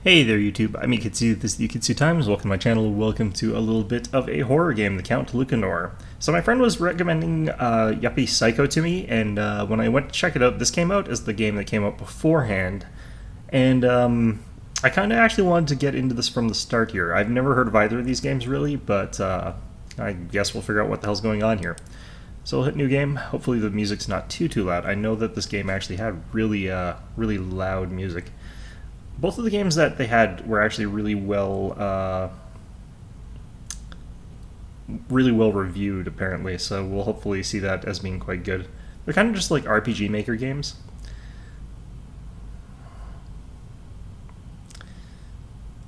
Hey there YouTube, I'm Yukitsu, this is Yukitsu Times, welcome to my channel, welcome to a little bit of a horror game, the Count Lucanor. So my friend was recommending Yuppie Psycho to me, and when I went to check it out, this came out as the game that came out beforehand, and I kind of actually wanted to get into this from the start here. I've never heard of either of these games really, but I guess we'll figure out what the hell's going on here. So we'll hit new game, hopefully the music's not too loud. I know that this game actually had really loud music. Both of the games that they had were actually really well reviewed, apparently. So we'll hopefully see that as being quite good. They're kind of just like RPG Maker games.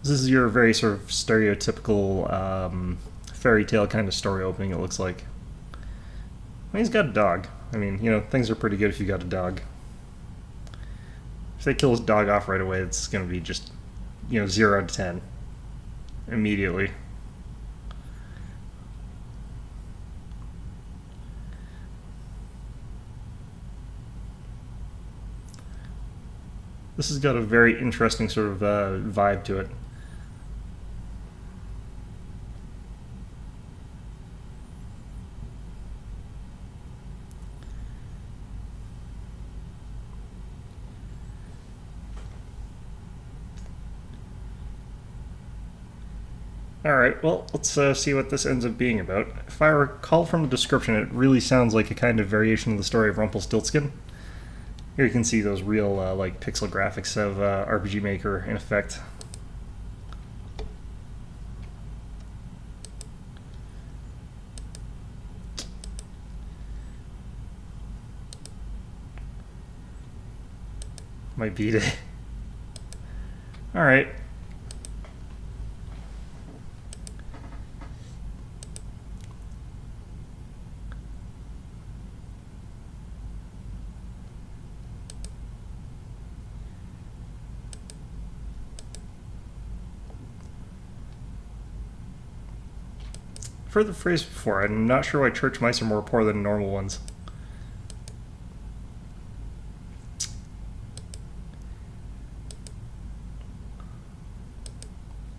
This is your very sort of stereotypical fairy tale kind of story opening. It looks like. Well, he's got a dog. I mean, you know, things are pretty good if you got a dog. If they kill his dog off right away, it's going to be just, 0 out of 10. Immediately. This has got a very interesting sort of vibe to it. Alright, well, let's see what this ends up being about. If I recall from the description, it really sounds like a kind of variation of the story of Rumpelstiltskin. Here you can see those real, like, pixel graphics of RPG Maker in effect. Might beat it. Alright. I've heard the phrase before. I'm not sure why church mice are more poor than normal ones.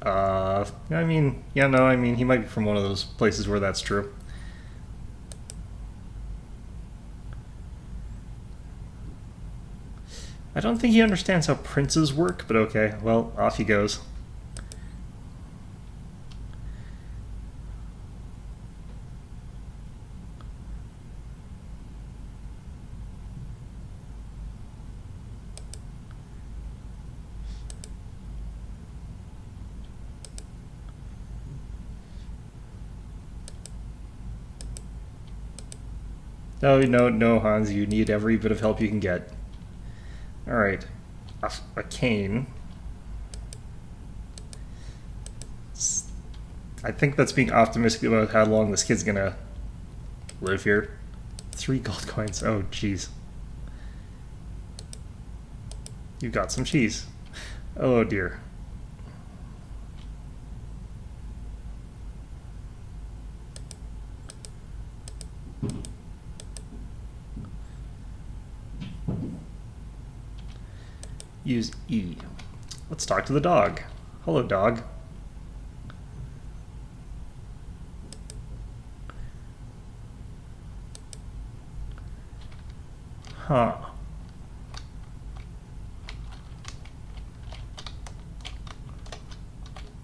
I mean, he might be from one of those places where that's true. I don't think he understands how princes work, but okay, well, off he goes. No, Hans, you need every bit of help you can get. Alright. A cane. I think that's being optimistic about how long this kid's gonna live here. 3 gold coins. Oh, jeez. You got some cheese. Oh, dear. Use E. Let's talk to the dog. Hello, dog. Huh.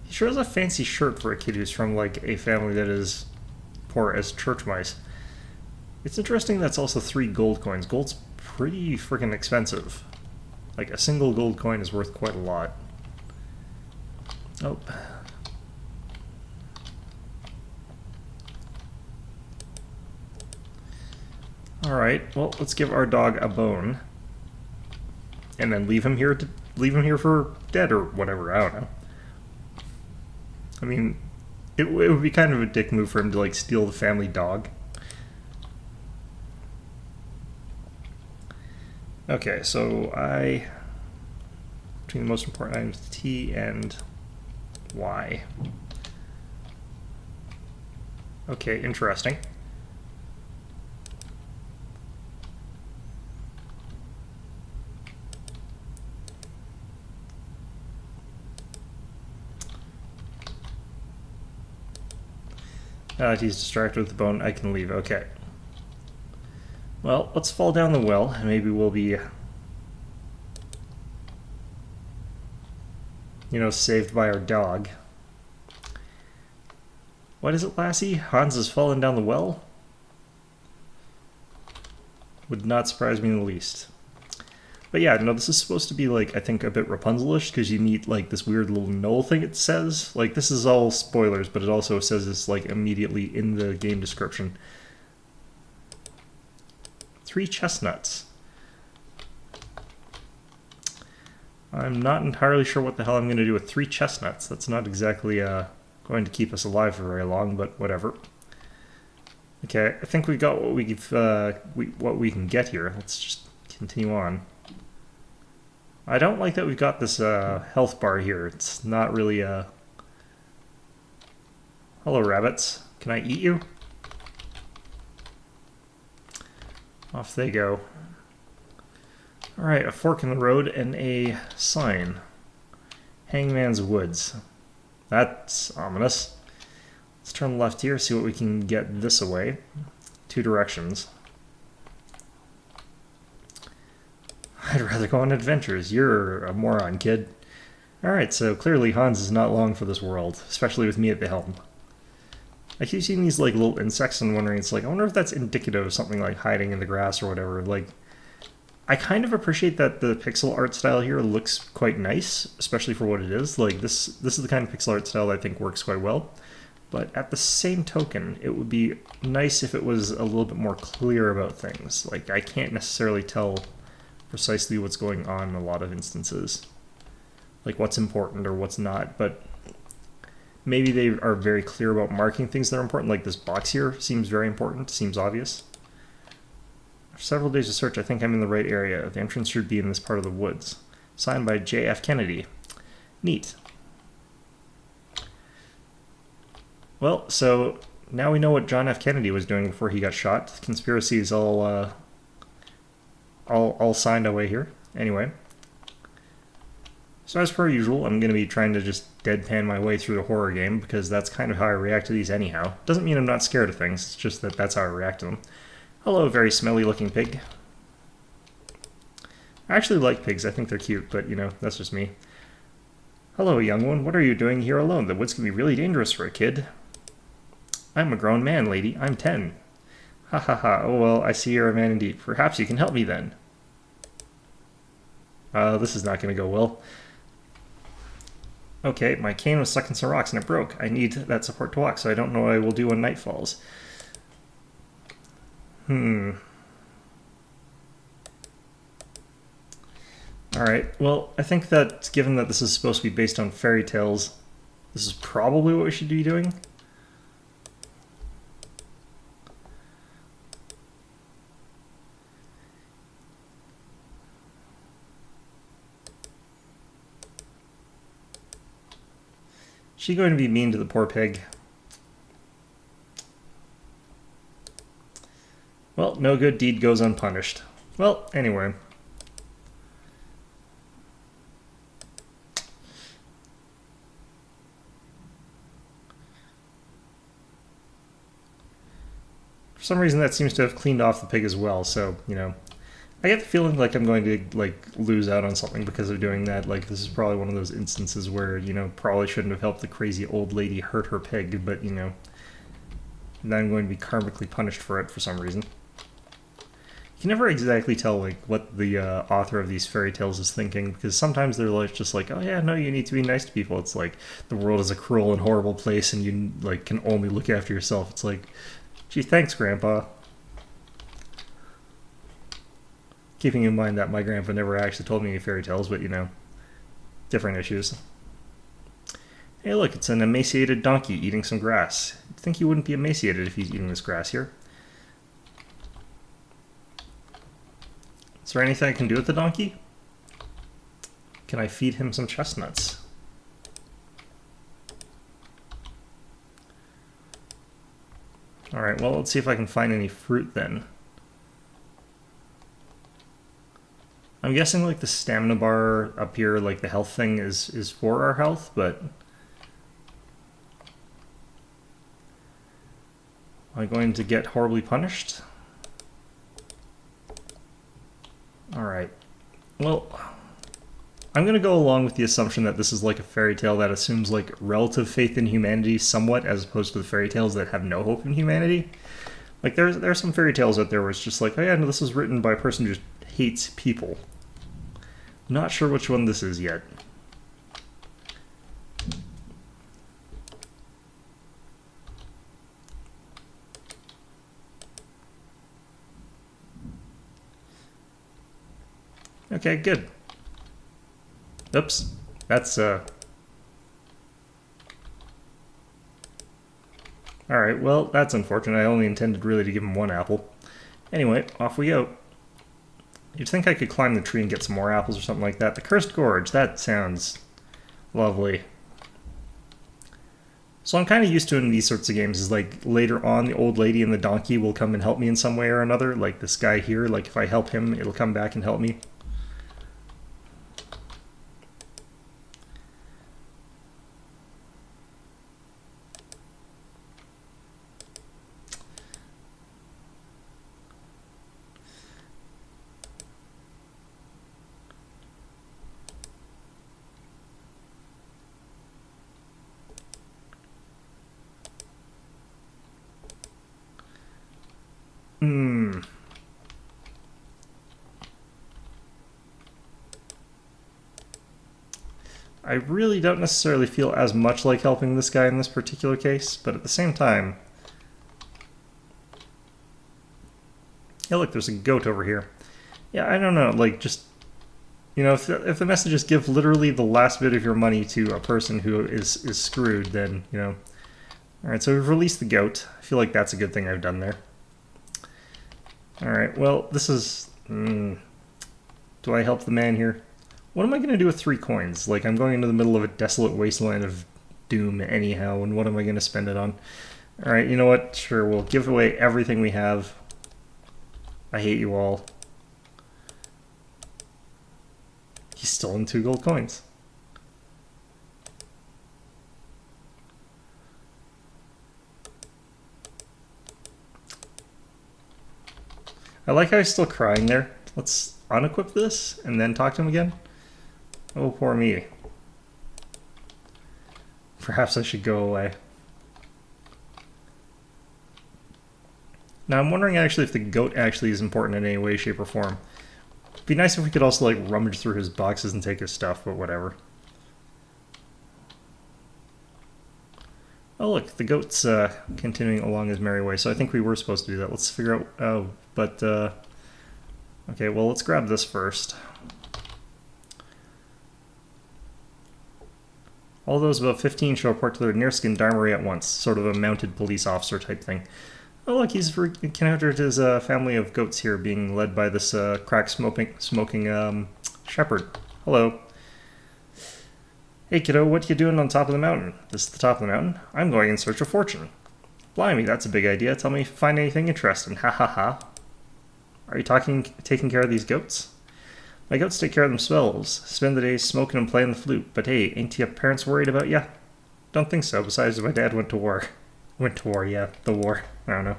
He sure has a fancy shirt for a kid who's from, like, a family that is poor as church mice. It's interesting that's also 3 gold coins. Gold's pretty freaking expensive. Like, a single gold coin is worth quite a lot. Oh. Alright, well, let's give our dog a bone. And then leave him here for dead or whatever, I don't know. I mean, it would be kind of a dick move for him to, like, steal the family dog. Okay, so between the most important items, T and Y. Okay, interesting. He's distracted with the bone. I can leave. Okay. Well, let's fall down the well, and maybe we'll be, you know, saved by our dog. What is it, Lassie? Hans has fallen down the well? Would not surprise me in the least. But yeah, no, this is supposed to be, like, I think a bit Rapunzel-ish, because you meet, like, this weird little knoll thing it says. Like, this is all spoilers, but it also says this, like, immediately in the game description. 3 chestnuts. I'm not entirely sure what the hell I'm going to do with 3 chestnuts. That's not exactly going to keep us alive for very long, but whatever. Okay, I think we got what we can get here. Let's just continue on. I don't like that we've got this health bar here. It's not really Hello, rabbits. Can I eat you? Off they go. Alright, a fork in the road and a sign. Hangman's Woods. That's ominous. Let's turn left here, see what we can get this away. 2 directions. I'd rather go on adventures. You're a moron, kid. Alright, so clearly Hans is not long for this world, especially with me at the helm. I keep seeing these like little insects and wondering, it's like, I wonder if that's indicative of something like hiding in the grass or whatever. Like, I kind of appreciate that the pixel art style here looks quite nice, especially for what it is. Like, this is the kind of pixel art style that I think works quite well. But at the same token, it would be nice if it was a little bit more clear about things. Like, I can't necessarily tell precisely what's going on in a lot of instances. Like, what's important or what's not, but maybe they are very clear about marking things that are important. Like this box here seems very important, seems obvious. After several days of search, I think I'm in the right area. The entrance should be in this part of the woods. Signed by J.F. Kennedy. Neat. Well, so now we know what John F. Kennedy was doing before he got shot. The conspiracy is all signed away here. Anyway. So as per usual, I'm going to be trying to just deadpan my way through the horror game, because that's kind of how I react to these anyhow. Doesn't mean I'm not scared of things, it's just that that's how I react to them. Hello, very smelly looking pig. I actually like pigs, I think they're cute, but you know, that's just me. Hello, young one, what are you doing here alone? The woods can be really dangerous for a kid. I'm a grown man, lady, I'm 10. Ha ha ha, oh well, I see you're a man indeed. Perhaps you can help me then. This is not going to go well. Okay, my cane was stuck in some rocks and it broke. I need that support to walk, so I don't know what I will do when night falls. Alright, well, I think that given that this is supposed to be based on fairy tales, this is probably what we should be doing. She's going to be mean to the poor pig. Well, no good deed goes unpunished. Well, anyway. For some reason that seems to have cleaned off the pig as well, so, you know. I get the feeling like I'm going to, like, lose out on something because of doing that. Like, this is probably one of those instances where, you know, probably shouldn't have helped the crazy old lady hurt her pig, but, you know, then I'm going to be karmically punished for it for some reason. You can never exactly tell, like, what the author of these fairy tales is thinking, because sometimes they're, like, just like, oh yeah, no, you need to be nice to people. It's like, the world is a cruel and horrible place, and you, like, can only look after yourself. It's like, gee, thanks, Grandpa. Keeping in mind that my grandpa never actually told me any fairy tales, but, you know, different issues. Hey, look, it's an emaciated donkey eating some grass. You'd think he wouldn't be emaciated if he's eating this grass here. Is there anything I can do with the donkey? Can I feed him some chestnuts? Alright, well, let's see if I can find any fruit then. I'm guessing, like, the stamina bar up here, like, the health thing is for our health, but Am I going to get horribly punished? Alright. Well, I'm going to go along with the assumption that this is like a fairy tale that assumes like relative faith in humanity somewhat, as opposed to the fairy tales that have no hope in humanity. Like there are some fairy tales out there where it's just like, oh yeah, no, this was written by a person who just hates people. Not sure which one this is yet. Okay, good. Oops. That's, Alright, well, that's unfortunate. I only intended really to give him one apple. Anyway, off we go. You'd think I could climb the tree and get some more apples or something like that. The Cursed Gorge, that sounds lovely. So I'm kind of used to in these sorts of games is like later on the old lady and the donkey will come and help me in some way or another. Like this guy here, like if I help him, it'll come back and help me. I really don't necessarily feel as much like helping this guy in this particular case, but at the same time... Yeah, look, there's a goat over here. Yeah, I don't know, like, just... You know, if the message is give literally the last bit of your money to a person who is screwed, then, you know... Alright, so we've released the goat. I feel like that's a good thing I've done there. Alright, well, this is... Do I help the man here? What am I going to do with 3 coins? Like, I'm going into the middle of a desolate wasteland of doom anyhow, and what am I going to spend it on? Alright, you know what? Sure, we'll give away everything we have. I hate you all. He's stolen 2 gold coins. I like how he's still crying there. Let's unequip this and then talk to him again. Oh, poor me. Perhaps I should go away. Now I'm wondering actually if the goat actually is important in any way, shape, or form. It'd be nice if we could also like rummage through his boxes and take his stuff, but whatever. Oh look, the goat's continuing along his merry way, so I think we were supposed to do that. Let's figure out... Oh, but... Okay, well let's grab this first. All those above 15 shall report to their nearest gendarmerie at once, sort of a mounted police officer type thing. Oh look, he's encountered his family of goats here, being led by this crack-smoking shepherd. Hello. Hey kiddo, what you doing on top of the mountain? This is the top of the mountain? I'm going in search of fortune. Blimey, that's a big idea. Tell me if you find anything interesting. Ha ha ha. Are you taking care of these goats? My goats take care of themselves. Spend the day smoking and playing the flute. But hey, ain't your parents worried about ya? Don't think so. Besides, my dad went to war. Went to war, yeah. The war. I don't know.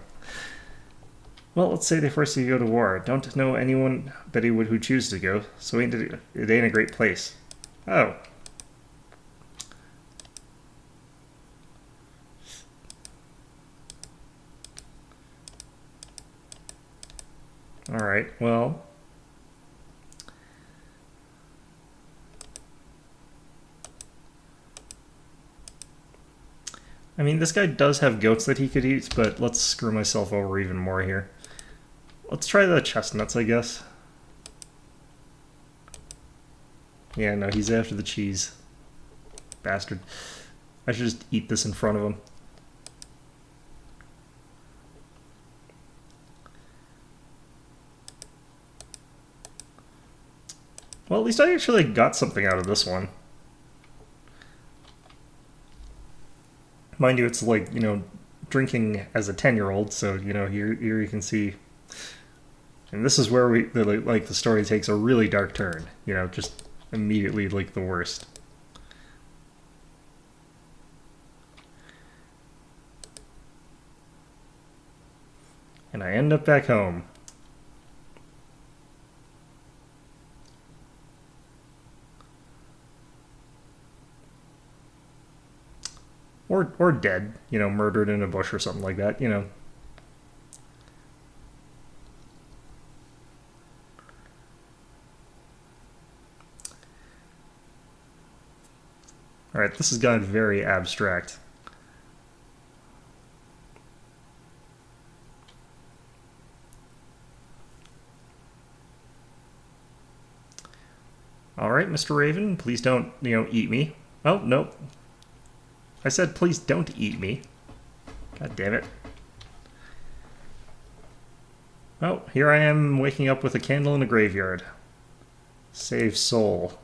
Well, let's say they force you to go to war. Don't know anyone who chooses to go, so it ain't a great place. Oh. Alright, well... I mean, this guy does have goats that he could eat, but let's screw myself over even more here. Let's try the chestnuts, I guess. Yeah, no, he's after the cheese. Bastard. I should just eat this in front of him. Well, at least I actually got something out of this one. Mind you, it's like, you know, drinking as a 10-year-old, so, you know, here you can see... And this is where the story takes a really dark turn. You know, just immediately, like, the worst. And I end up back home. Or dead, you know, murdered in a bush or something like that, you know. Alright, this has gotten very abstract. Alright, Mr. Raven, please don't, you know, eat me. Oh, no. I said please don't eat me. God damn it. Oh, here I am waking up with a candle in a graveyard. Save soul.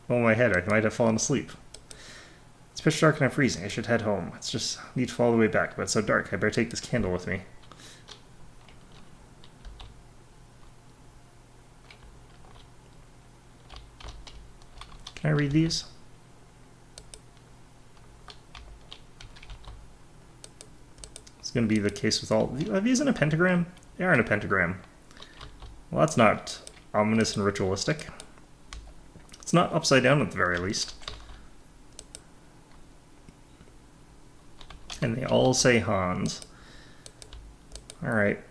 Oh, my head, I might have fallen asleep. It's pitch dark and I'm freezing. I should head home. It's just need to follow the way back, but it's so dark. I better take this candle with me. Can I read these? It's going to be the case with all... Are these in a pentagram? They are in a pentagram. Well, that's not ominous and ritualistic. It's not upside down at the very least. And they all say Hans. Alright.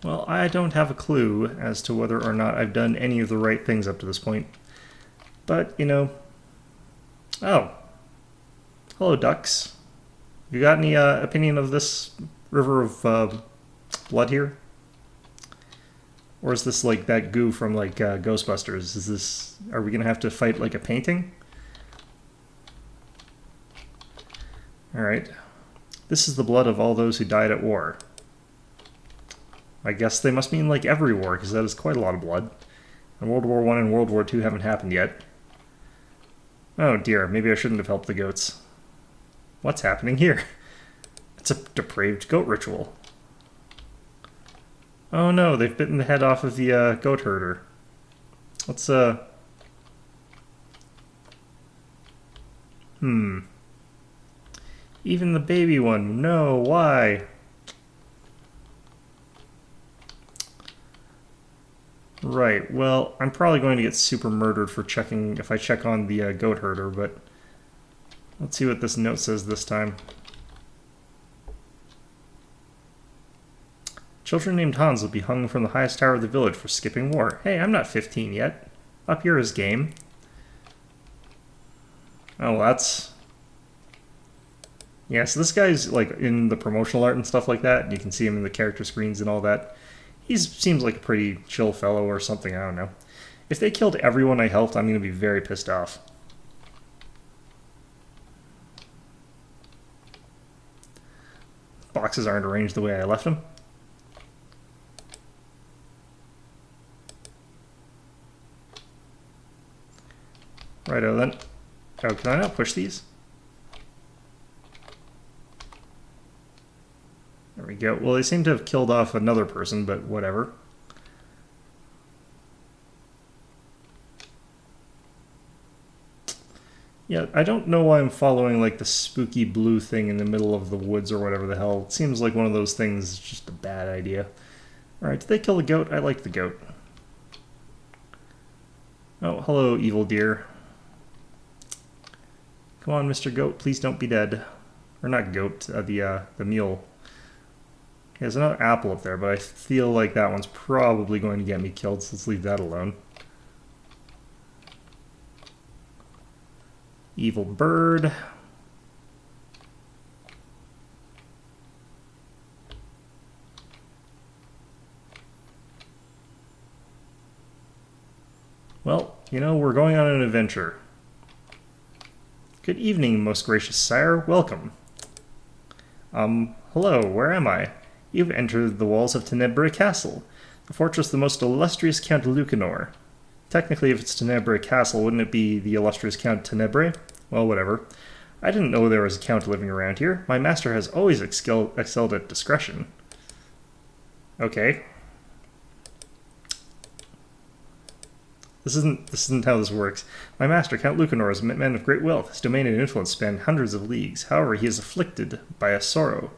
Well, I don't have a clue as to whether or not I've done any of the right things up to this point. But, you know... Oh. Hello, ducks. You got any opinion of this river of blood here? Or is this like that goo from like Ghostbusters? Is this... Are we gonna have to fight like a painting? Alright. This is the blood of all those who died at war. I guess they must mean like every war, because that is quite a lot of blood. And World War I and World War II haven't happened yet. Oh dear, maybe I shouldn't have helped the goats. What's happening here? It's a depraved goat ritual. Oh no, they've bitten the head off of the goat herder. Let's, Even the baby one. No, why? Right, well, I'm probably going to get super murdered for checking, if I check on the goat herder, but let's see what this note says this time. Children named Hans will be hung from the highest tower of the village for skipping war. Hey, I'm not 15 yet. Up here is game. Oh, well, that's... Yeah, so this guy's like in the promotional art and stuff like that. You can see him in the character screens and all that. He seems like a pretty chill fellow or something, I don't know. If they killed everyone I helped, I'm going to be very pissed off. Boxes aren't arranged the way I left them. Righto then. Oh, can I not push these? There we go. Well, they seem to have killed off another person, but whatever. Yeah, I don't know why I'm following like the spooky blue thing in the middle of the woods or whatever the hell. It seems like one of those things is just a bad idea. Alright, did they kill the goat? I like the goat. Oh, hello, evil deer. Come on, Mr. Goat, please don't be dead. Or not goat, the mule. There's another apple up there, but I feel like that one's probably going to get me killed, so let's leave that alone. Evil bird. Well, you know, we're going on an adventure. Good evening, most gracious sire. Welcome. Hello, where am I? You've entered the walls of Tenebrae Castle, the fortress of the most illustrious Count Lucanor. Technically, if it's Tenebrae Castle, wouldn't it be the illustrious Count Tenebrae? Well, whatever. I didn't know there was a count living around here. My master has always excelled at discretion. Okay. This isn't how this works. My master, Count Lucanor, is a man of great wealth. His domain and influence span hundreds of leagues. However, he is afflicted by a sorrow.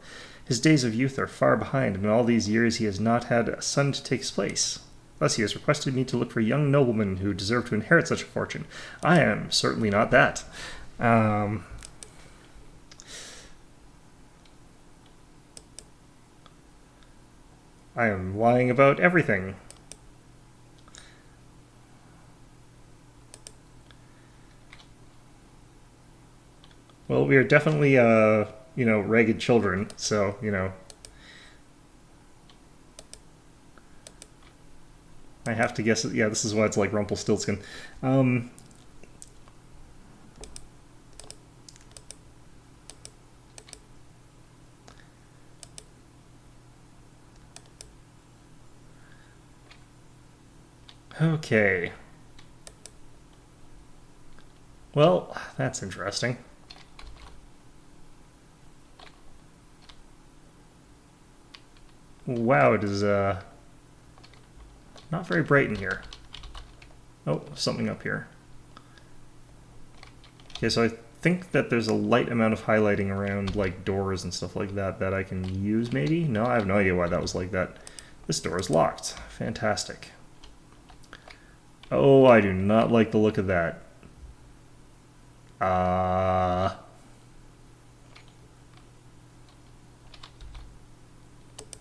His days of youth are far behind, and in all these years he has not had a son to take his place. Thus he has requested me to look for young noblemen who deserve to inherit such a fortune. I am certainly not that. I am lying about everything. Well, we are definitely, ragged children, so, I have to guess, yeah, this is why it's like Rumpelstiltskin. Okay. Well, that's interesting. Wow, it is not very bright in here. Oh, something up here. Okay, so I think that there's a light amount of highlighting around like doors and stuff like that that I can use maybe? No, I have no idea why that was like that. This door is locked. Fantastic. Oh, I do not like the look of that.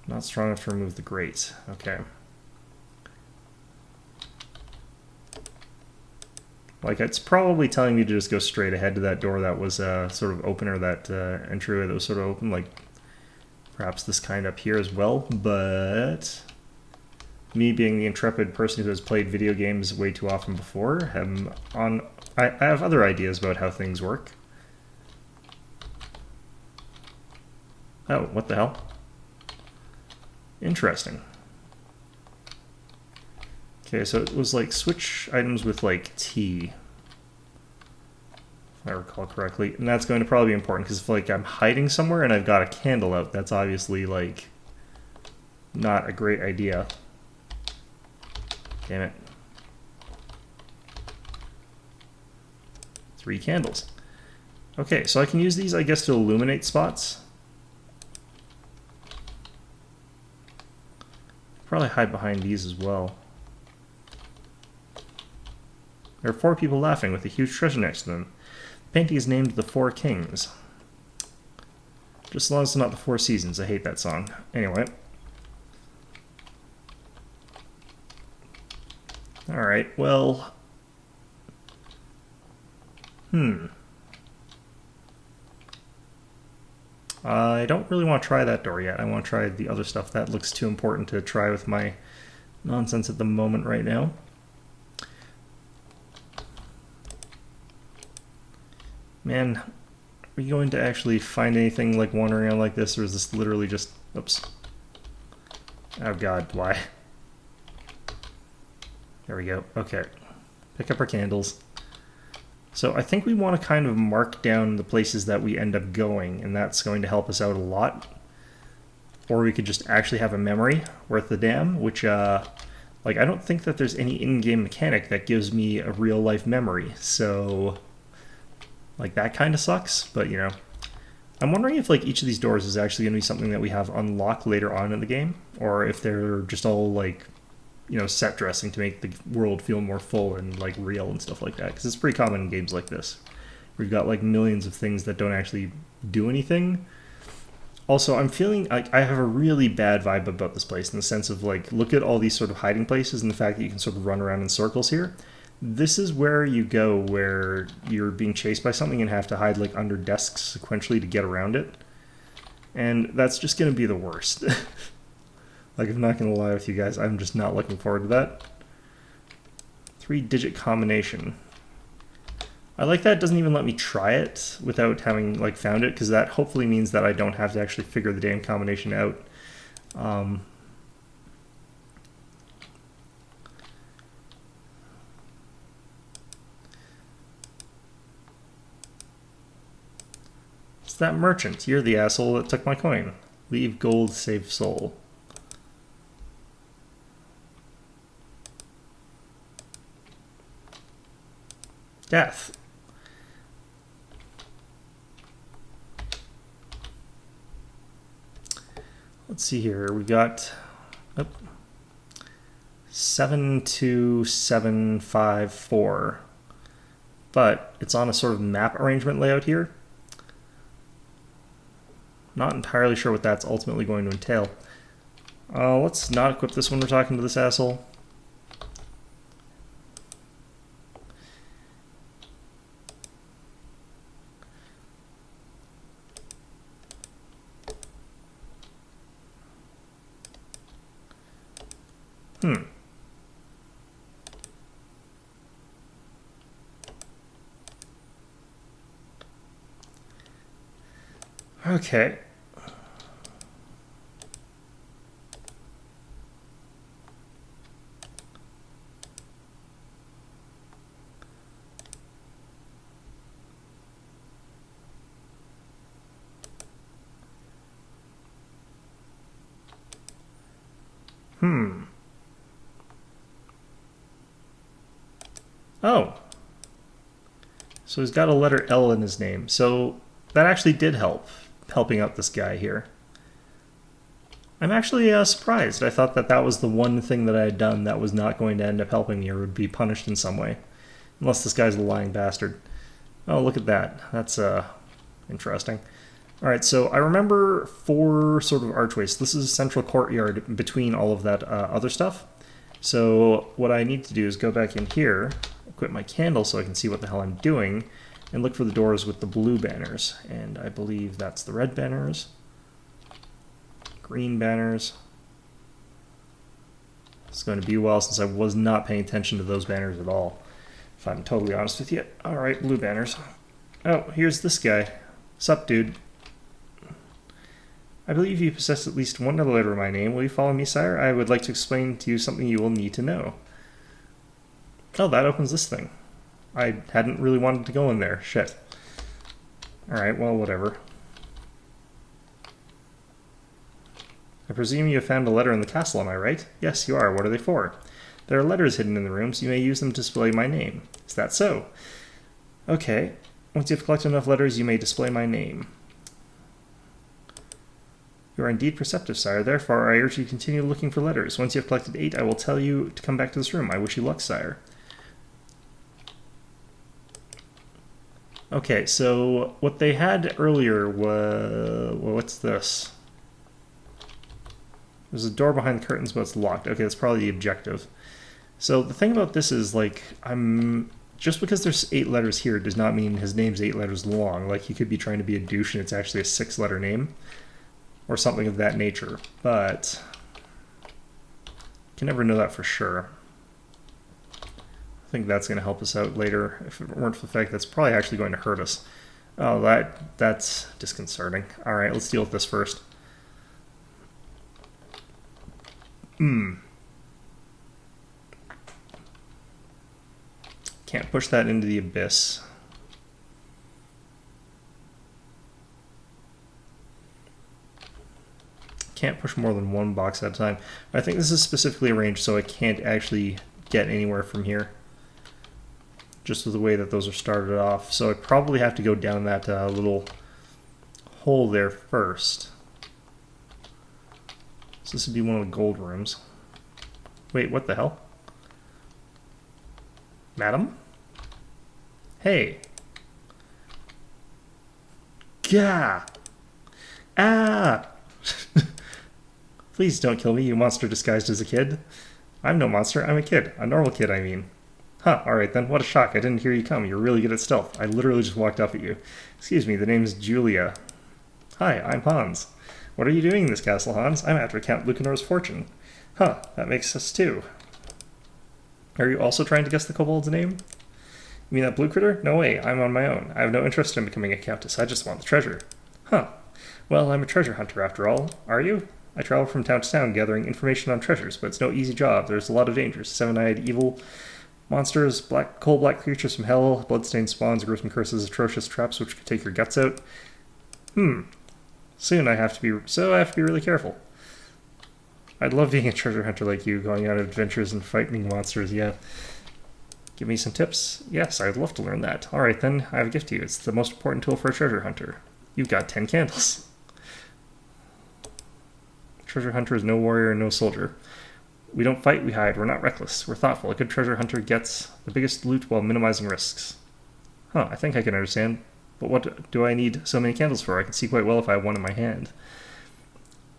Not strong enough to remove the grate. Okay. Like, it's probably telling me to just go straight ahead to that door that was sort of open, or that entryway that was sort of open, like perhaps this kind up here as well, but me being the intrepid person who has played video games way too often before, I have other ideas about how things work. Oh, what the hell? Interesting. Okay, so it was like switch items with like T, if I recall correctly, and that's going to probably be important because if like I'm hiding somewhere and I've got a candle out, that's obviously like not a great idea. Damn it. 3 candles. Okay, so I can use these, I guess, to illuminate spots. Probably hide behind these as well. There are 4 people laughing with a huge treasure next to them. The painting is named The 4 Kings. Just as long as it's not The 4 Seasons. I hate that song. Anyway. Alright, well... I don't really want to try that door yet. I want to try the other stuff. That looks too important to try with my nonsense at the moment right now. Man, are you going to actually find anything like wandering around like this, or is this literally just... Oops. Oh god, why? There we go. Okay. Pick up our candles. So I think we want to kind of mark down the places that we end up going, and that's going to help us out a lot. Or we could just actually have a memory worth the damn, which, like, I don't think that there's any in-game mechanic that gives me a real-life memory, so... Like, that kind of sucks, but, you know. I'm wondering if, like, each of these doors is actually going to be something that we have unlocked later on in the game, or if they're just all, like... you know, set dressing to make the world feel more full and, like, real and stuff like that. Because it's pretty common in games like this. We've got, like, millions of things that don't actually do anything. Also, I'm feeling like I have a really bad vibe about this place in the sense of, like, look at all these sort of hiding places and the fact that you can sort of run around in circles here. This is where you go where you're being chased by something and have to hide, like, under desks sequentially to get around it. And that's just going to be the worst. Like, I'm not going to lie with you guys, I'm just not looking forward to that. 3-digit combination. I like that it doesn't even let me try it without having, like, found it, because that hopefully means that I don't have to actually figure the damn combination out. It's that merchant. You're the asshole that took my coin. Leave gold, save soul. Death. Let's see here. We got 72754, but it's on a sort of map arrangement layout here. Not entirely sure what that's ultimately going to entail. Let's not equip this when we're talking to this asshole. Okay. Oh. So he's got a letter L in his name. So that actually did help, helping out this guy here. I'm actually surprised. I thought that that was the one thing that I had done that was not going to end up helping me or would be punished in some way. Unless this guy's a lying bastard. Oh, look at that. That's interesting. Alright, so I remember 4 sort of archways. This is a central courtyard between all of that other stuff. So what I need to do is go back in here, equip my candle so I can see what the hell I'm doing, and look for the doors with the blue banners. And I believe that's the red banners. Green banners. It's going to be a while since I was not paying attention to those banners at all, if I'm totally honest with you. Alright, blue banners. Oh, here's this guy. Sup, dude? I believe you possess at least one other letter of my name. Will you follow me, sire? I would like to explain to you something you will need to know. Oh, that opens this thing. I hadn't really wanted to go in there. Shit. Alright, well, whatever. I presume you have found a letter in the castle, am I right? Yes, you are. What are they for? There are letters hidden in the rooms. You may use them to display my name. Is that so? Okay. Once you have collected enough letters, you may display my name. You are indeed perceptive, sire. Therefore, I urge you to continue looking for letters. Once you have collected 8, I will tell you to come back to this room. I wish you luck, sire. Okay, so what they had earlier was... Well, what's this? There's a door behind the curtains, but it's locked. Okay, that's probably the objective. So the thing about this is, like, just because there's 8 letters here does not mean his name's 8 letters long. Like, he could be trying to be a douche and it's actually a 6-letter name. Or something of that nature, but you can never know that for sure. I think that's going to help us out later. If it weren't for the fact that's probably actually going to hurt us. Oh, that's disconcerting. Alright, let's deal with this first. Can't push that into the abyss. Can't push more than 1 box at a time. I think this is specifically arranged so I can't actually get anywhere from here. Just with the way that those are started off. So I probably have to go down that little hole there first. So this would be one of the gold rooms. Wait, what the hell? Madam? Hey. Gah! Ah! Please don't kill me, you monster disguised as a kid. I'm no monster, I'm a kid. A normal kid, I mean. Huh, alright then, what a shock. I didn't hear you come. You're really good at stealth. I literally just walked up at you. Excuse me, the name's Julia. Hi, I'm Hans. What are you doing in this castle, Hans? I'm after Count Lucanor's fortune. Huh, that makes us 2. Are you also trying to guess the kobold's name? You mean that blue critter? No way, I'm on my own. I have no interest in becoming a countess. I just want the treasure. Huh. Well, I'm a treasure hunter after all. Are you? I travel from town to town gathering information on treasures, but it's no easy job. There's a lot of dangers. 7-eyed evil monsters, cold black creatures from hell, bloodstained spawns, gruesome curses, atrocious traps which could take your guts out. Soon I have to be really careful. I'd love being a treasure hunter like you, going on adventures and fighting monsters, yeah. Give me some tips? Yes, I'd love to learn that. Alright then, I have a gift to you. It's the most important tool for a treasure hunter. You've got 10 candles. Treasure hunter is no warrior and no soldier. We don't fight, we hide. We're not reckless. We're thoughtful. A good treasure hunter gets the biggest loot while minimizing risks. Huh, I think I can understand. But what do I need so many candles for? I can see quite well if I have one in my hand.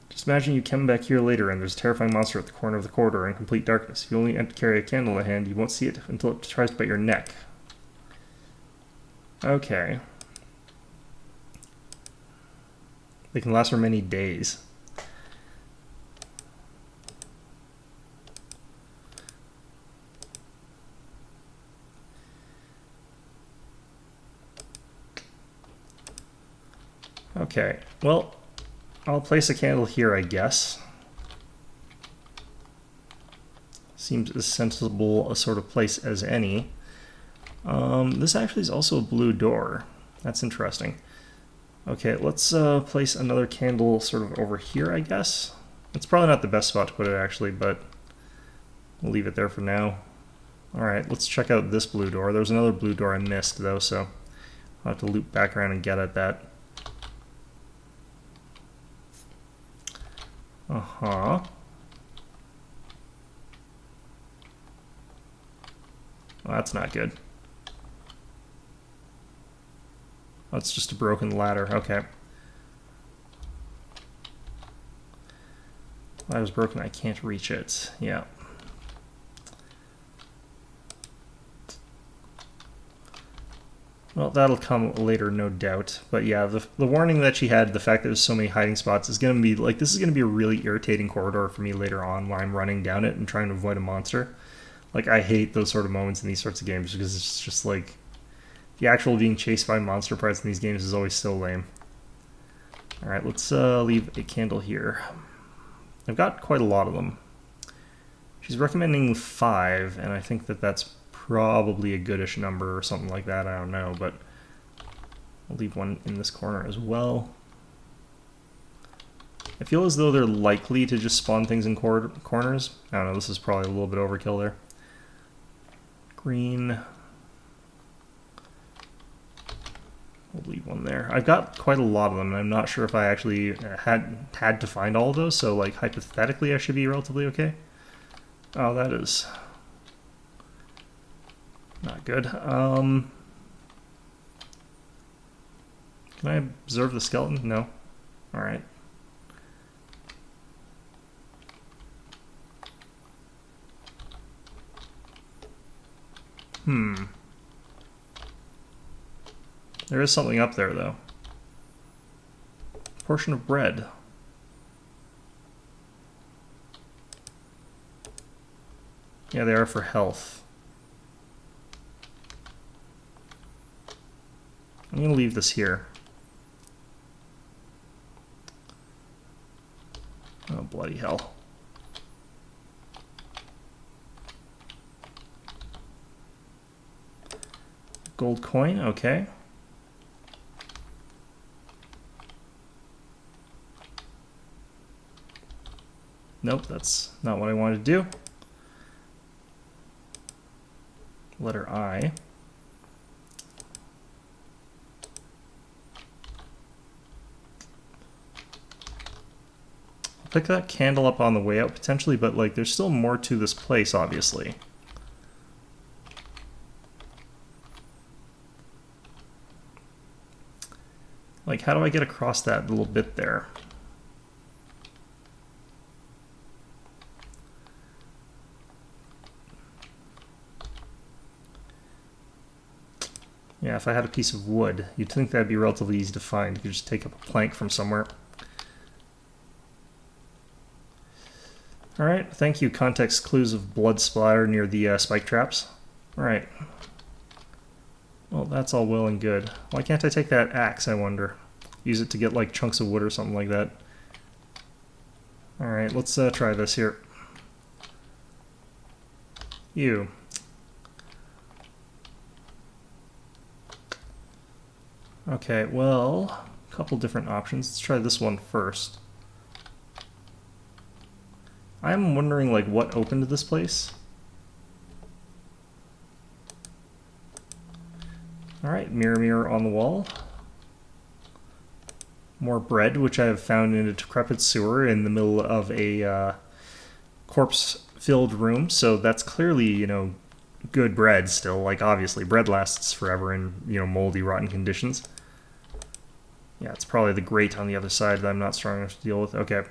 Just imagine you come back here later and there's a terrifying monster at the corner of the corridor in complete darkness. If you only carry a candle in the hand, you won't see it until it tries to bite your neck. Okay. They can last for many days. Okay, well, I'll place a candle here, I guess. Seems as sensible a sort of place as any. This actually is also a blue door. That's interesting. Okay, let's place another candle sort of over here, I guess. It's probably not the best spot to put it, actually, but we'll leave it there for now. Alright, let's check out this blue door. There's another blue door I missed, though, so I'll have to loop back around and get at that. Uh-huh. Well, that's not good. Oh, it's just a broken ladder. Okay. Ladder's broken. I can't reach it. Yeah. Well, that'll come later, no doubt. But yeah, the warning that she had, the fact that there's so many hiding spots, is going to be, like, this is going to be a really irritating corridor for me later on when I'm running down it and trying to avoid a monster. Like, I hate those sort of moments in these sorts of games because it's just like, the actual being chased by monster parts in these games is always so lame. Alright, let's leave a candle here. I've got quite a lot of them. She's recommending 5, and I think that that's probably a goodish number or something like that, I don't know, but I'll leave one in this corner as well. I feel as though they're likely to just spawn things in corners. I don't know, this is probably a little bit overkill there. Green. We'll leave one there. I've got quite a lot of them, and I'm not sure if I actually had to find all of those, so like hypothetically I should be relatively okay. Oh, that is not good. Can I observe the skeleton? No. Alright. There is something up there, though. Portion of bread. Yeah, they are for health. I'm going to leave this here. Oh, bloody hell. Gold coin, okay. Nope, that's not what I wanted to do. Letter I. I'll pick that candle up on the way out potentially, but like there's still more to this place, obviously. Like, how do I get across that little bit there? Yeah, if I had a piece of wood, you'd think that'd be relatively easy to find. You could just take up a plank from somewhere. Alright, thank you. Context clues of blood splatter near the spike traps. Alright. Well, that's all well and good. Why can't I take that axe, I wonder? Use it to get, like, chunks of wood or something like that. Alright, let's try this here. You. Okay, well, a couple different options. Let's try this one first. I'm wondering, like, what opened this place? Alright, mirror, mirror on the wall. More bread, which I have found in a decrepit sewer in the middle of a corpse-filled room. So that's clearly, you know, good bread still. Like, obviously, bread lasts forever in, you know, moldy, rotten conditions. Yeah, it's probably the grate on the other side that I'm not strong enough to deal with. Okay.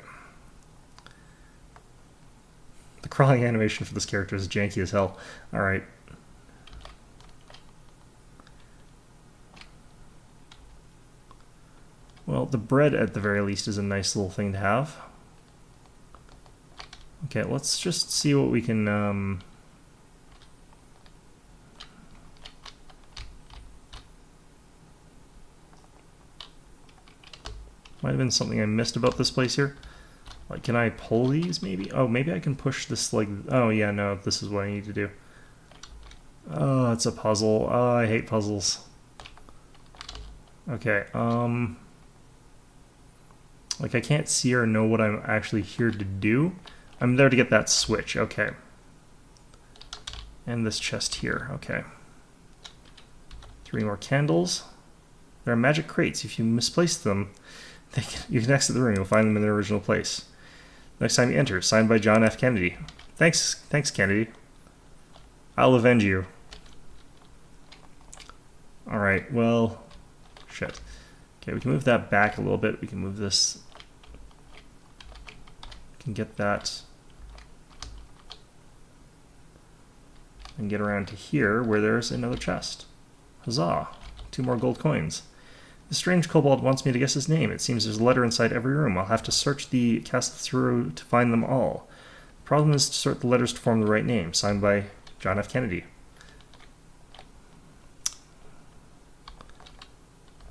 The crawling animation for this character is janky as hell. Alright. Well, the bread, at the very least, is a nice little thing to have. Okay, let's just see what we can... Might have been something I missed about this place here. Like, can I pull these, maybe? Oh, maybe I can push this, like... Oh, yeah, no, this is what I need to do. Oh, it's a puzzle. Oh, I hate puzzles. Okay, like, I can't see or know what I'm actually here to do. I'm there to get that switch, okay. And this chest here, okay. 3 more candles. There are magic crates. If you misplace them, you can exit the room. You'll find them in their original place. Next time you enter, signed by John F. Kennedy. Thanks, Kennedy. I'll avenge you. Alright, well... Shit. Okay, we can move that back a little bit. We can move this... We can get that... And get around to here, where there's another chest. Huzzah! 2 more gold coins. The strange kobold wants me to guess his name. It seems there's a letter inside every room. I'll have to search the castle through to find them all. The problem is to sort the letters to form the right name. Signed by John F. Kennedy.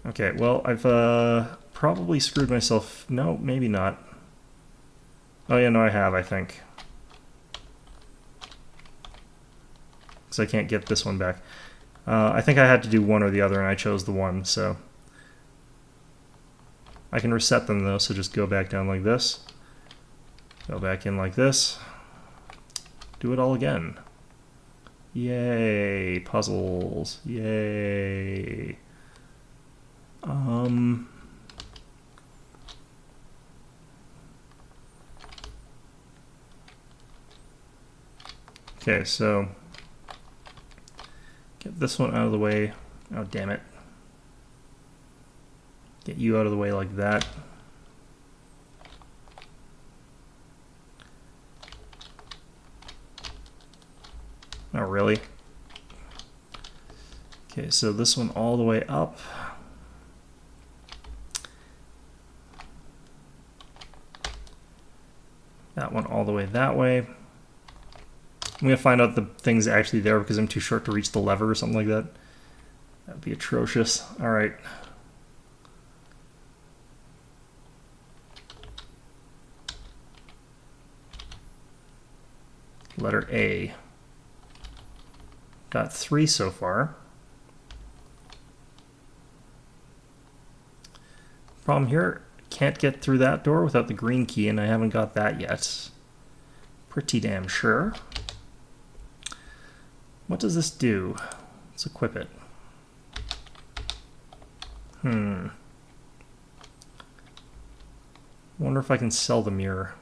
Okay, well, I've probably screwed myself. No, maybe not. Oh yeah, no, I have, I think. Because I can't get this one back. I think I had to do one or the other, and I chose the one, so... I can reset them, though, so just go back down like this. Go back in like this. Do it all again. Yay! Puzzles. Yay! Okay, so... Get this one out of the way. Oh, damn it. Get you out of the way like that. Oh, really? Okay, so this one all the way up. That one all the way that way. I'm going to find out the thing's actually there because I'm too short to reach the lever or something like that. That would be atrocious. Alright. Letter A. Got 3 so far. Problem here, can't get through that door without the green key, and I haven't got that yet. Pretty damn sure. What does this do? Let's equip it. Wonder if I can sell the mirror.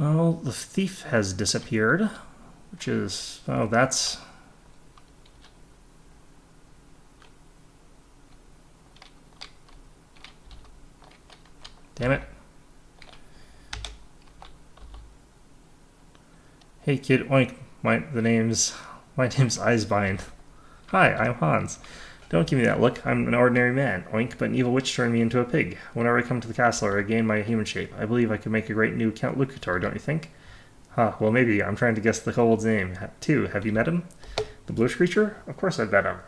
Oh, the thief has disappeared, which is... Oh, that's... Damn it. Hey kid, oink. My name's Eisbein. Hi, I'm Hans. Don't give me that look. I'm an ordinary man, oink, but an evil witch turned me into a pig. Whenever I come to the castle or I gain my human shape, I believe I could make a great new Count Lucanor, don't you think? Huh, well maybe. I'm trying to guess the kobold's name, too. Have you met him? The bluish creature? Of course I've met him.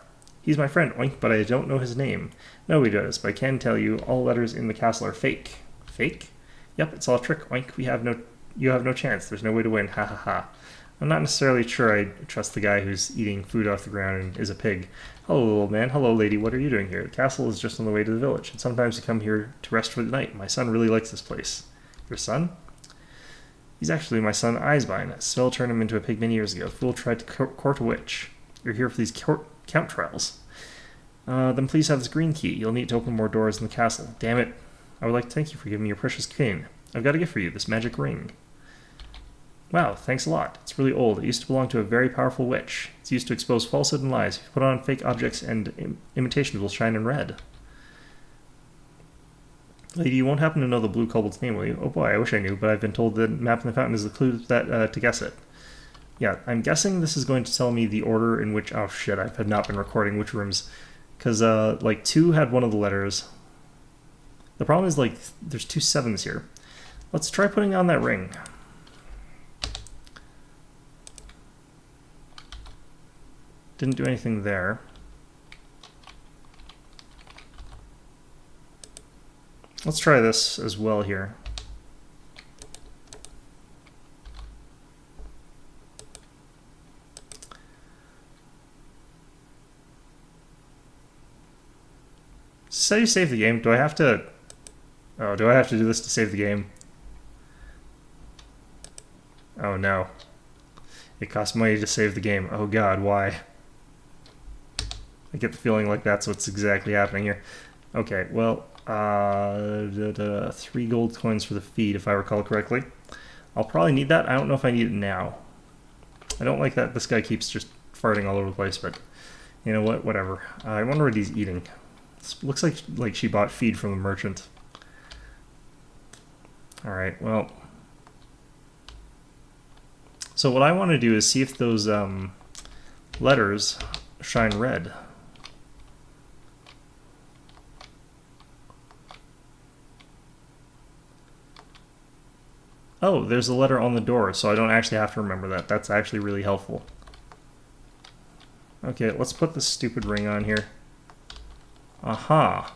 He's my friend, oink, but I don't know his name. Nobody does, but I can tell you all letters in the castle are fake. Fake? Yep, it's all a trick, oink. You have no chance. There's no way to win, ha ha ha. I'm not necessarily sure I trust the guy who's eating food off the ground and is a pig. Hello, old man. Hello, lady. What are you doing here? The castle is just on the way to the village, and sometimes you come here to rest for the night. My son really likes this place. Your son? He's actually my son Eisbein. A spell turned him into a pig many years ago. Fool tried to court a witch. You're here for these count trials. Then please have this green key. You'll need to open more doors in the castle. Damn it. I would like to thank you for giving me your precious cane. I've got a gift for you, this magic ring. Wow, thanks a lot. It's really old. It used to belong to a very powerful witch. It's used to expose falsehood and lies. If you put on fake objects and imitations will shine in red. Lady, you won't happen to know the blue kobold's name, will you? Oh boy, I wish I knew, but I've been told the map in the fountain is the clue that to guess it. Yeah, I'm guessing this is going to tell me the order in which... Oh shit, I have not been recording which rooms. Because, like, 2 had one of the letters. The problem is, like, there's 2 7s here. Let's try putting on that ring. Didn't do anything there. Let's try this as well here. Say you save the game. Do I have to... Oh, do I have to do this to save the game? Oh no. It costs money to save the game. Oh god, why? I get the feeling like that's what's exactly happening here. Okay, well, 3 gold coins for the feed, if I recall correctly. I'll probably need that. I don't know if I need it now. I don't like that this guy keeps just farting all over the place, but you know what? Whatever. I wonder what he's eating. This looks like she bought feed from the merchant. Alright, well... So what I want to do is see if those letters shine red. Oh, there's a letter on the door, so I don't actually have to remember that. That's actually really helpful. Okay, let's put this stupid ring on here. Aha.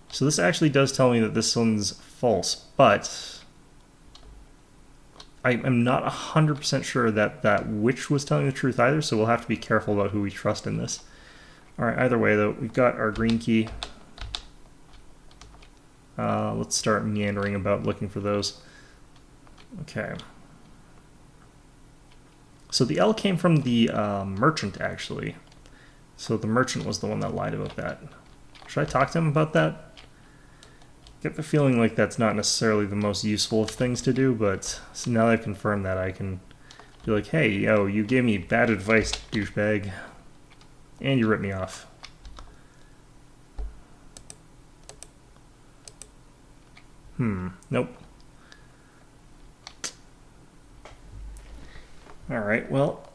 So this actually does tell me that this one's false, but I am not 100% sure that that witch was telling the truth either, so we'll have to be careful about who we trust in this. Alright, either way though, we've got our green key. Let's start meandering about looking for those. Okay. So the L came from the merchant, actually. So the merchant was the one that lied about that. Should I talk to him about that? Get the feeling like that's not necessarily the most useful of things to do, but so now that I've confirmed that, I can be like, hey, yo, you gave me bad advice, douchebag. And you ripped me off. Nope. Alright, well...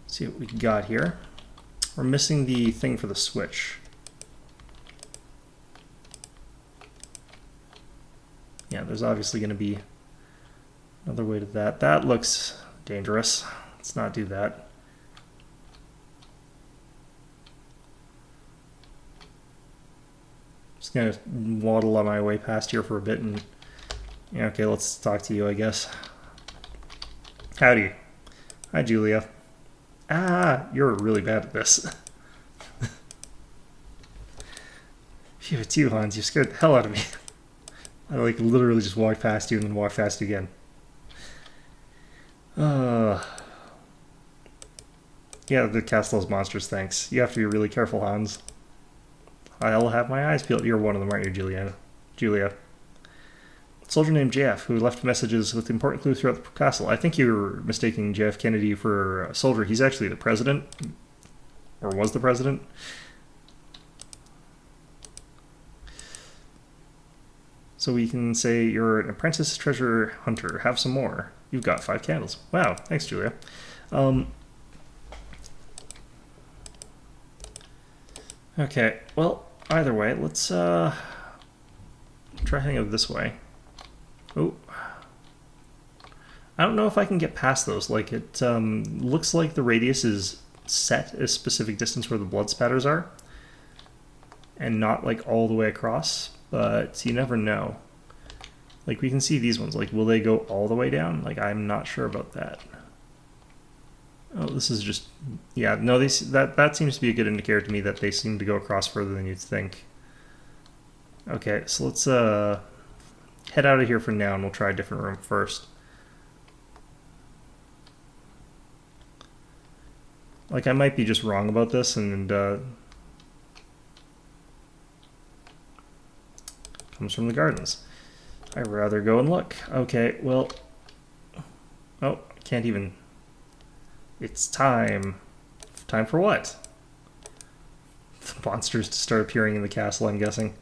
see what we got here. We're missing the thing for the switch. Yeah, there's obviously going to be another way to that. That looks dangerous. Let's not do that. Just going to waddle on my way past here for a bit and... Yeah, okay, let's talk to you, I guess. Howdy. Hi, Julia. Ah, you're really bad at this. Phew, it's you, Hans. You scared the hell out of me. I like literally just walked past you and then walked past you again. Yeah, the castle has monsters, thanks. You have to be really careful, Hans. I'll have my eyes peeled. You're one of them, aren't you, Julia? Soldier named JF, who left messages with important clues throughout the castle. I think you're mistaking JF Kennedy for a soldier. He's actually the president. Or was the president. So we can say you're an apprentice treasure hunter. Have some more. You've got 5 candles. Wow, thanks, Julia. Okay, well, either way, let's try heading out this way. Oh. I don't know if I can get past those. Like, it looks like the radius is set a specific distance where the blood spatters are. And not, like, all the way across. But you never know. Like, we can see these ones. Like, will they go all the way down? Like, I'm not sure about that. Oh, this is just... Yeah, no, that seems to be a good indicator to me that they seem to go across further than you'd think. Okay, so let's head out of here for now, and we'll try a different room first. Like, I might be just wrong about this, and comes from the gardens. I'd rather go and look. Okay, well... Oh, I can't even... It's time. Time for what? The monsters to start appearing in the castle, I'm guessing.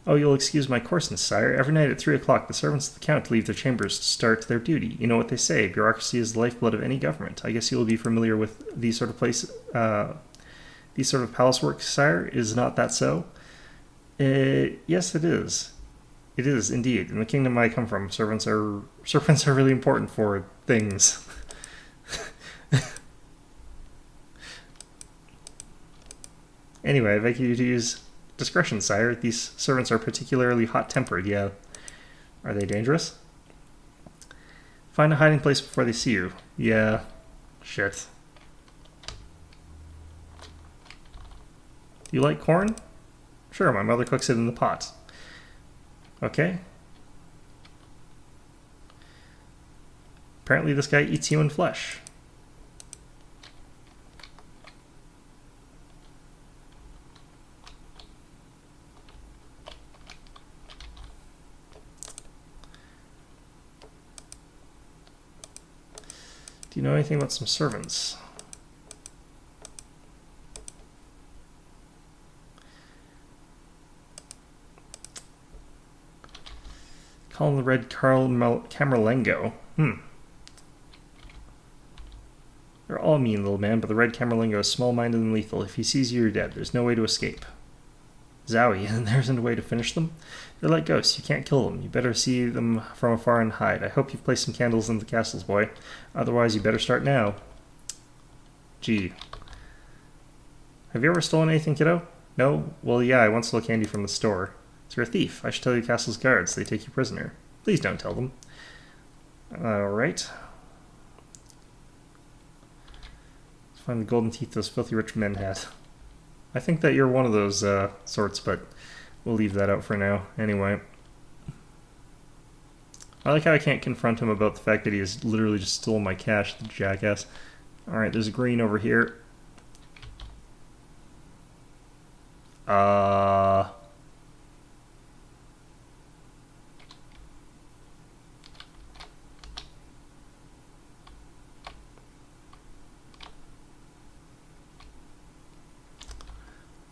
Oh, you'll excuse my coarseness, sire. Every night at 3 o'clock, the servants of the Count leave their chambers to start their duty. You know what they say, bureaucracy is the lifeblood of any government. I guess you will be familiar with these sort of these sort of palace work, sire. Is not that so? Yes, it is. It is, indeed. In the kingdom I come from, servants are really important for things. Anyway, I beg you to use discretion, sire. These servants are particularly hot-tempered, yeah. Are they dangerous? Find a hiding place before they see you. Yeah. Shit. Do you like corn? Sure, my mother cooks it in the pot. Okay. Apparently this guy eats human flesh. Do you know anything about some servants? Call him the Red Camerlengo. They're all mean, little man, but the Red Camerlengo is small-minded and lethal. If he sees you, you're dead. There's no way to escape. Zowie, and there isn't a way to finish them? They're like ghosts. You can't kill them. You better see them from afar and hide. I hope you've placed some candles in the castles, boy. Otherwise, you better start now. Gee. Have you ever stolen anything, kiddo? No? Well, yeah, I once stole candy from the store. So you're a thief. I should tell your castle's guards. They take you prisoner. Please don't tell them. Alright. Let's find the golden teeth those filthy rich men had. I think that you're one of those sorts, but we'll leave that out for now. Anyway. I like how I can't confront him about the fact that he has literally just stolen my cash, the jackass. Alright, there's a green over here.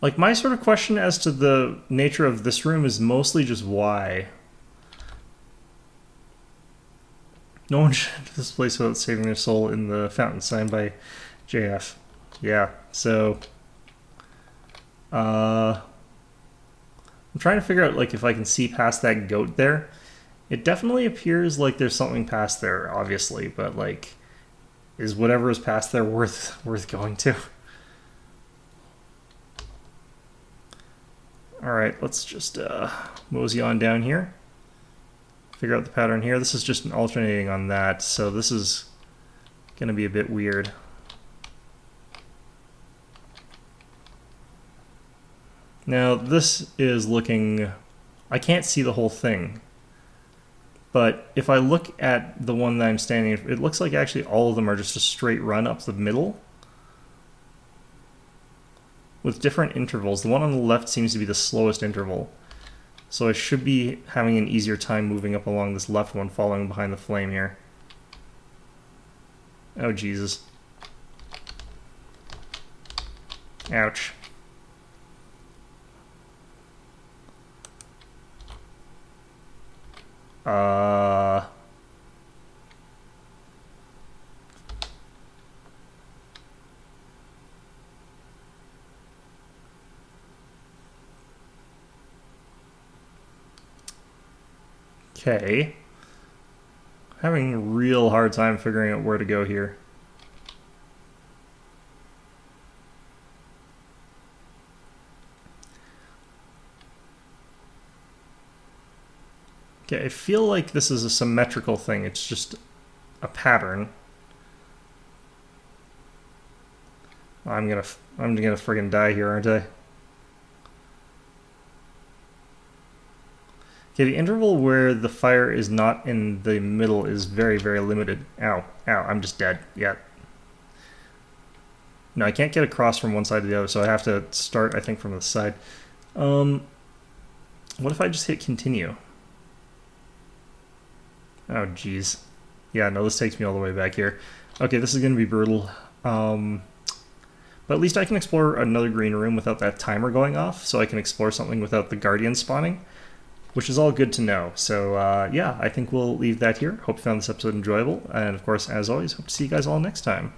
Like, my sort of question as to the nature of this room is mostly just why. No one should enter this place without saving their soul in the fountain, signed by JF. Yeah, so... I'm trying to figure out, like, if I can see past that goat there. It definitely appears like there's something past there, obviously, but, like, is whatever is past there worth going to? Alright, let's just mosey on down here. Figure out the pattern here. This is just an alternating on that, so this is going to be a bit weird. Now, this is looking... I can't see the whole thing. But if I look at the one that I'm standing in, it looks like actually all of them are just a straight run up the middle. With different intervals. The one on the left seems to be the slowest interval. So I should be having an easier time moving up along this left one, following behind the flame here. Oh, Jesus. Ouch. Okay. Having a real hard time figuring out where to go here. Okay, I feel like this is a symmetrical thing. It's just a pattern. I'm gonna friggin' die here, aren't I? Okay, the interval where the fire is not in the middle is very, very limited. Ow, ow, I'm just dead. Yeah. No, I can't get across from one side to the other, so I have to start, I think, from the side. What if I just hit continue? Oh, jeez. Yeah, no, this takes me all the way back here. Okay, this is going to be brutal. But at least I can explore another green room without that timer going off, so I can explore something without the guardian spawning, which is all good to know. So, yeah, I think we'll leave that here. Hope you found this episode enjoyable, and of course, as always, hope to see you guys all next time.